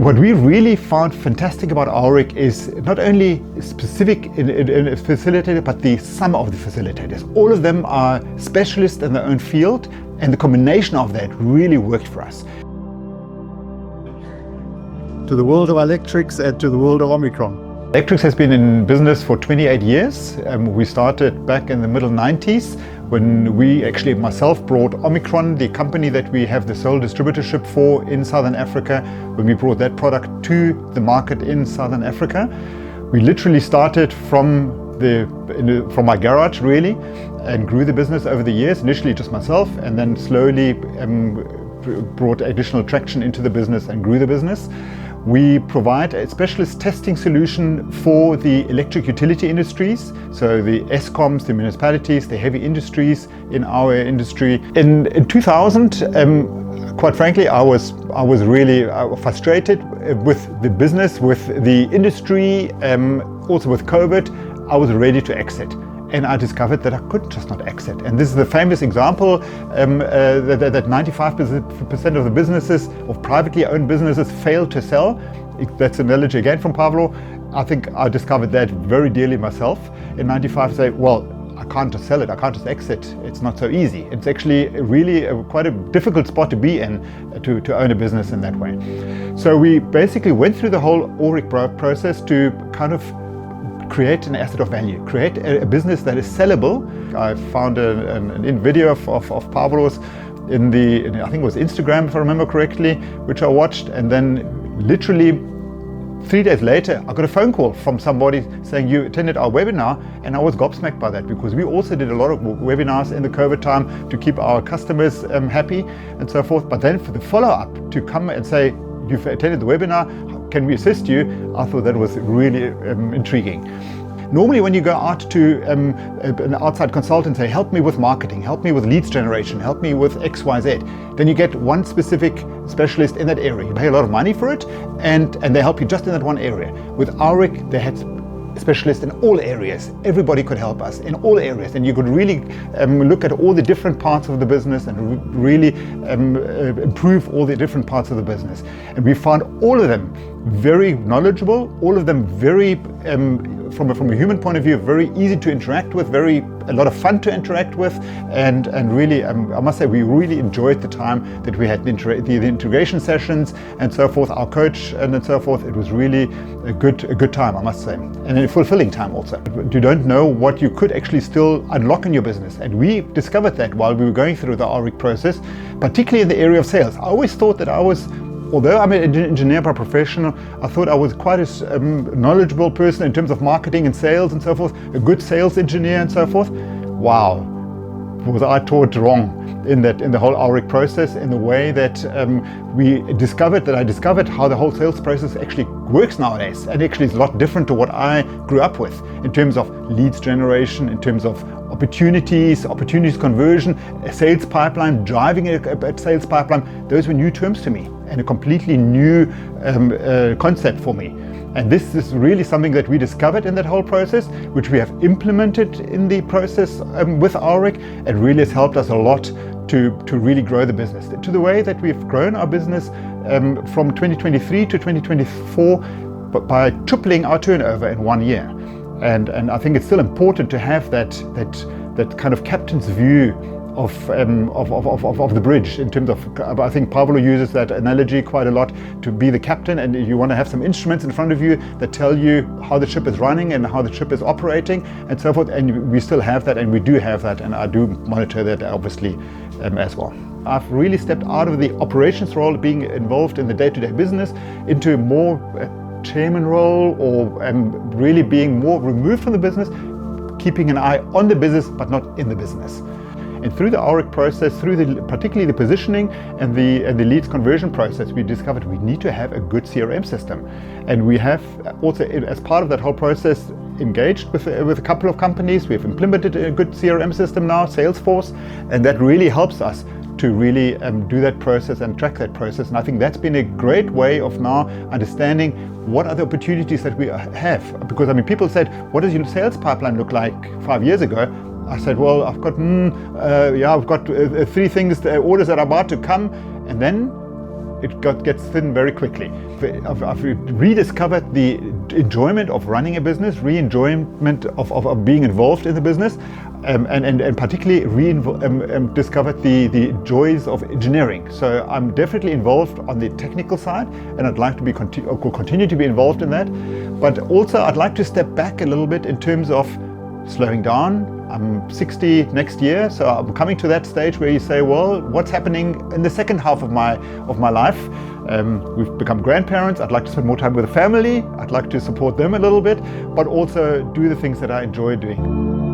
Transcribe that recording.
What we really found fantastic about Aurik is not only specific in a facilitator, but the sum of the facilitators. All of them are specialists in their own field, and the combination of that really worked for us. To the world of Alectrix and to the world of Omicron. Alectrix has been in business for 28 years. We started back in the middle 90s when we actually, myself, brought Omicron, the company that we have the sole distributorship for in Southern Africa, when we brought that product to the market in Southern Africa. We literally started from my garage really, and grew the business over the years, initially just myself, and then slowly brought additional traction into the business and grew the business. We provide a specialist testing solution for the electric utility industries, so the ESCOMs, the municipalities, the heavy industries in our industry. In 2000, quite frankly, I was really frustrated with the business, with the industry, also with COVID. I was ready to exit. And I discovered that I could just not exit. And this is the famous example that 95% of the businesses, of privately owned businesses, fail to sell. That's an analogy again from Pavlo. I think I discovered that very dearly myself in 95. Say, well, I can't just sell it, I can't just exit. It's not so easy. It's actually really quite a difficult spot to be in, to own a business in that way. So we basically went through the whole Aurik process to kind of create an asset of value, create a business that is sellable. I found a video of Pavlo's in I think it was Instagram, if I remember correctly, which I watched, and then literally 3 days later I got a phone call from somebody saying, you attended our webinar, and I was gobsmacked by that, because we also did a lot of webinars in the COVID time to keep our customers happy and so forth. But then for the follow-up to come and say, you've attended the webinar, can we assist you? I thought that was really intriguing. Normally when you go out to an outside consultant, say, help me with marketing, help me with leads generation, help me with XYZ, then you get one specific specialist in that area. You pay a lot of money for it, and they help you just in that one area. With Aurik, they had specialists in all areas. Everybody could help us in all areas, and you could really look at all the different parts of the business and really improve all the different parts of the business. And we found all of them very knowledgeable, all of them very, from a human point of view, very easy to interact with, a lot of fun to interact with, and really, I must say, we really enjoyed the time that we had the integration sessions and so forth, our coach and so forth. It was really a good time, I must say, and a fulfilling time also. You don't know what you could actually still unlock in your business, and we discovered that while we were going through the Aurik process, particularly in the area of sales. I always thought that although I'm an engineer by profession, I thought I was quite a knowledgeable person in terms of marketing and sales and so forth, a good sales engineer and so forth. Wow, was I taught wrong in the whole Aurik process, in the way that I discovered how the whole sales process actually works nowadays, and actually it's a lot different to what I grew up with in terms of leads generation, in terms of opportunities conversion, a sales pipeline, driving a sales pipeline. Those were new terms to me and a completely new concept for me. And this is really something that we discovered in that whole process, which we have implemented in the process with Aurik, and really has helped us a lot to really grow the business to the way that we've grown our business from 2023 to 2024 by tripling our turnover in 1 year. And I think it's still important to have that kind of captain's view of the bridge, in terms of, I think Pavlo uses that analogy quite a lot, to be the captain, and you want to have some instruments in front of you that tell you how the ship is running and how the ship is operating and so forth. And we still have that, and we do have that, and I do monitor that obviously as well. I've really stepped out of the operations role, being involved in the day-to-day business, into more chairman role, or really being more removed from the business, keeping an eye on the business but not in the business. And through the Aurik process, particularly the positioning and the leads conversion process, we discovered we need to have a good CRM system. And we have also, as part of that whole process, engaged with a couple of companies. We've implemented a good CRM system now, Salesforce, and that really helps us to really do that process and track that process. And I think that's been a great way of now understanding what are the opportunities that we have. Because I mean, people said, what does your sales pipeline look like 5 years ago? I said, well, I've got, I've got 3 things, orders that are about to come. And then gets thin very quickly. I've rediscovered the enjoyment of running a business, enjoyment of being involved in the business, and particularly discovered the joys of engineering. So I'm definitely involved on the technical side, and I'd like to continue to be involved in that. But also I'd like to step back a little bit in terms of slowing down. I'm 60 next year, so I'm coming to that stage where you say, well, what's happening in the second half of my life? We've become grandparents. I'd like to spend more time with the family. I'd like to support them a little bit, but also do the things that I enjoy doing.